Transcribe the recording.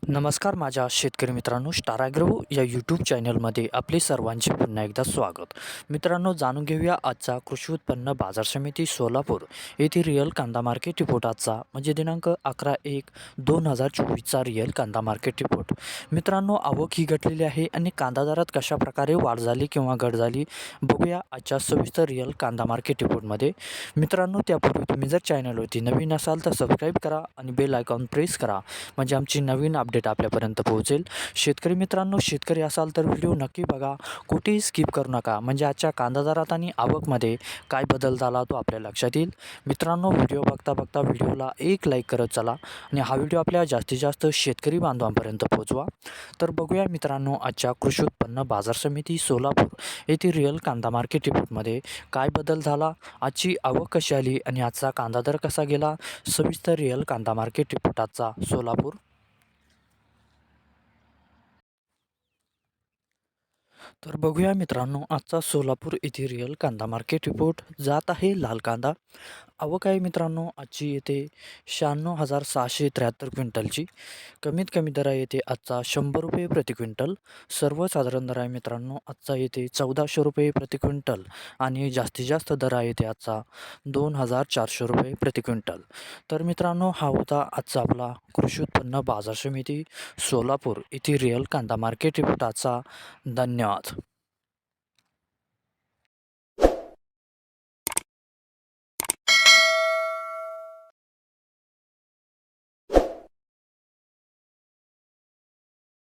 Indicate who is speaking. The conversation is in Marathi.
Speaker 1: नमस्कार माझ्या शेतकरी मित्रांनो, स्टार ॲग्रो या यूट्यूब चॅनलमध्ये आपले सर्वांचे पुन्हा एकदा स्वागत. मित्रांनो, जाणून घेऊया आजचा कृषी उत्पन्न बाजार समिती सोलापूर येथे रिअल कांदा मार्केट रिपोर्ट आजचा म्हणजे दिनांक 11/1/2024चा रिअल कांदा मार्केट रिपोर्ट. मित्रांनो, आवक ही घटलेली आहे आणि कांदा दरात कशाप्रकारे वाढ झाली किंवा घट झाली बघूया आजच्या सविस्तर रिअल कांदा मार्केट रिपोर्टमध्ये. मित्रांनो, त्यापूर्वी तुम्ही जर चॅनलवरती नवीन असाल तर सबस्क्राईब करा आणि बेल आयकॉन प्रेस करा म्हणजे आमची नवीन अपडेट आपल्यापर्यंत पोहोचेल. शेतकरी मित्रांनो, शेतकरी असाल तर व्हिडिओ नक्की बघा, कुठेही स्किप करू नका म्हणजे आजच्या कांदा दरात आणि आवकमध्ये काय बदल झाला तो आपल्या लक्षात येईल. मित्रांनो, व्हिडिओ बघता बघता व्हिडिओला एक लाईक करत चला आणि हा व्हिडिओ आपल्या जास्तीत जास्त शेतकरी बांधवांपर्यंत पोहोचवा. तर बघूया मित्रांनो, आजच्या कृषी उत्पन्न बाजार समिती सोलापूर येथे रिअल कांदा मार्केट रिपोर्टमध्ये काय बदल झाला, आजची आवक कशी आली आणि आजचा कांदा दर कसा गेला. सविस्तर रिअल कांदा मार्केट रिपोर्ट आजचा सोलापूर. तर बघूया मित्रांनो, आजचा सोलापूर येथे रिअल कांदा मार्केट रिपोर्ट जात आहे लाल कांदा. आवक आहे मित्रांनो आजची येते 96,673 क्विंटलची. कमीत कमी दर आहे येते आजचा 100 रुपये प्रति क्विंटल. सर्वसाधारण दर आहे मित्रांनो आजचा येते 1400 रुपये प्रति क्विंटल आणि जास्तीत जास्त दर आहे येते आजचा 2,400 रुपये प्रति क्विंटल. तर मित्रांनो, हा होता आजचा आपला कृषी उत्पन्न बाजार समिती सोलापूर येथे रिअल कांदा मार्केट रिपोर्ट आजचा. धन्यवाद.